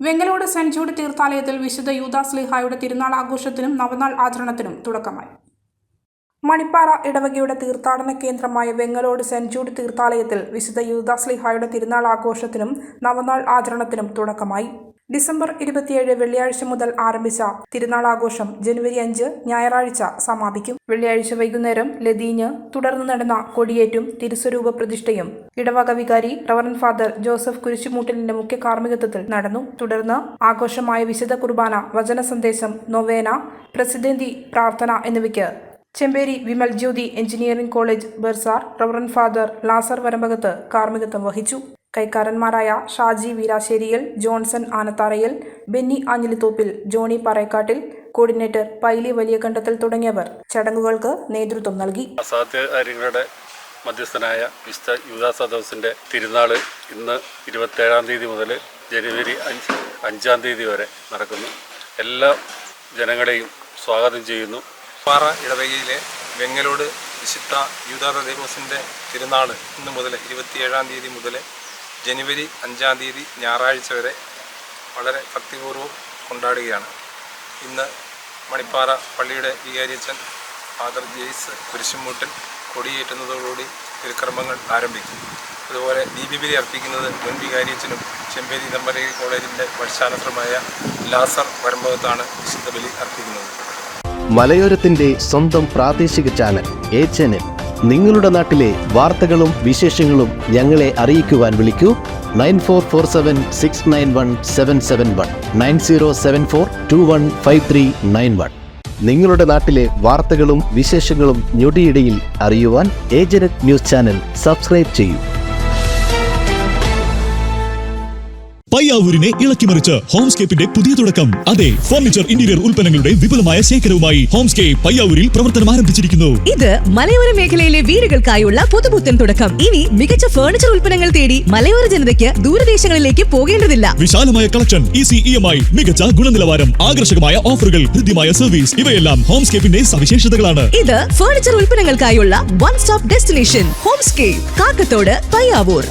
വെങ്ങലോട് saint Jude തീർത്ഥാലയത്തിൽ വിശുദ്ധ യൂദാസ്ലീഹായുടെ തിരുനാൾ ആഘോഷത്തിനും നവനാൾ ആചരണത്തിനും തുടക്കമായി. മണിപ്പാറ ഇടവകയുടെ തീർത്ഥാടന കേന്ദ്രമായ വെങ്ങലോട് സെന്റ് ജൂഡ് തീർത്ഥാലയത്തിൽ വിശുദ്ധ യൂദാസ്ലീഹായുടെ തിരുനാൾ ആഘോഷത്തിനും നവനാൾ ആചരണത്തിനും തുടക്കമായി. ഡിസംബർ 27 വെള്ളിയാഴ്ച മുതൽ ആരംഭിച്ച തിരുനാൾ ആഘോഷം ജനുവരി 5 ഞായറാഴ്ച സമാപിക്കും. വെള്ളിയാഴ്ച വൈകുന്നേരം ലതീഞ്ഞ്, തുടർന്ന് നടന്ന കൊടിയേറ്റും തിരുസ്വരൂപ പ്രതിഷ്ഠയും ഇടവക വികാരി റവറന്റ് ഫാദർ ജോസഫ് കുരിശുമൂട്ടിലിന്റെ മുഖ്യ കാർമ്മികത്വത്തിൽ നടന്നു. തുടർന്ന് ആഘോഷമായ വിശുദ്ധ കുർബാന, വചന സന്ദേശം, നൊവേന, പ്രസിദ്ധേന്തി പ്രാർത്ഥന എന്നിവയ്ക്ക് Chemperi Vimal Jyothi engineering college bursar reverend father Lazar Varambakath കാർമ്മികത്വം വഹിച്ചു. കൈക്കാരന്മാരായ ഷാജി വീരാശ്ശേരിയിൽ, ജോൺസൺ ആനത്താറയിൽ, ബെന്നി ആഞ്ഞിലിത്തോപ്പിൽ, ജോണി പറയക്കാട്ടിൽ, കോർഡിനേറ്റർ പൈലി വലിയകണ്ടത്തിൽ തുടങ്ങിയവർ ചടങ്ങുകൾക്ക് നേതൃത്വം നൽകി. അസാധ്യകാര്യങ്ങളുടെ മധ്യസ്ഥനായ വിശുദ്ധ യൂദാസ് തിരുനാൾ ഇന്ന് 27-ാം തീയതി മുതൽ ജനുവരി 5-ാം തീയതി വരെ നടക്കുന്നു. എല്ലാ ജനങ്ങളെയും സ്വാഗതം ചെയ്യുന്നു. പാറ ഇടവകയിലെ വെങ്ങലോട് വിശുദ്ധ യൂദാസ് തിരുനാൾ ഇന്ന് മുതൽ 27-ാം തീയതി മുതൽ ജനുവരി 5-ാം തീയതി ഞായറാഴ്ച വരെ വളരെ ഭക്തിപൂർവ്വം കൊണ്ടാടുകയാണ്. ഇന്ന് മണിപ്പാറ പള്ളിയുടെ വികാരിയച്ഛൻ ഫാദർ ജെയ്സ് കുരിശുമൂട്ടിൽ കൊടിയേറ്റുന്നതോടുകൂടി തിരുക്കർമ്മങ്ങൾ ആരംഭിക്കും. അതുപോലെ ദീപബലി അർപ്പിക്കുന്നത് മുൻ വികാരിയച്ഛനും ചെമ്പേരി ദമ്പതി കോളേജിൻ്റെ വൈസ് ലാസർ വരമ്പകത്താണ് വിശുദ്ധ ബലി അർപ്പിക്കുന്നത്. മലയോരത്തിന്റെ സ്വന്തം പ്രാദേശിക ചാനൽ HNN. നിങ്ങളുടെ നാട്ടിലെ വാർത്തകളും വിശേഷങ്ങളും ഞങ്ങളെ അറിയിക്കുവാൻ വിളിക്കൂ 9447691771 9074215391. നിങ്ങളുടെ നാട്ടിലെ വാർത്തകളും വിശേഷങ്ങളും ഞൊടിയിടയിൽ അറിയുവാൻ ഏജനറ്റ് ന്യൂസ് ചാനൽ സബ്സ്ക്രൈബ് ചെയ്യൂ. പയ്യാവൂരിനെ ഇളക്കിമറിച്ച് ഹോംസ്കേപ്പിന്റെ പുതിയ തുടക്കം. അതെ, ഫർണിച്ചർ ഇന്റീരിയർ ഉൽപ്പന്നങ്ങളുടെ വിപുലമായ ശേഖരവുമായി ഹോംസ്കേപ്പ് പയ്യാവൂരിൽ പ്രവർത്തനം ആരംഭിച്ചിരിക്കുന്നു. ഇത് മലയോര മേഖലയിലെ വീടുകൾക്കായുള്ള പുതുപുത്തൻ തുടക്കം. ഇനി മികച്ച ഫർണിച്ചർ ഉൽപ്പന്നങ്ങൾ തേടി മലയോര ജനതയ്ക്ക് ദൂരദേശങ്ങളിലേക്ക് പോകേണ്ടതില്ല. വിശാലമായ കളക്ഷൻ, ഈസി EMI, മികച്ച ഗുണനിലവാരം, ആകർഷകമായ ഓഫറുകൾ, ഹൃദ്യമായ സർവീസ്, ഇവയെല്ലാം ഹോംസ്കേപ്പിന്റെ സവിശേഷതകളാണ്. ഇത് ഫർണിച്ചർ ഉൽപ്പന്നങ്ങൾക്കായുള്ള one stop destination Homescape, Kakkathode, Payyavoor.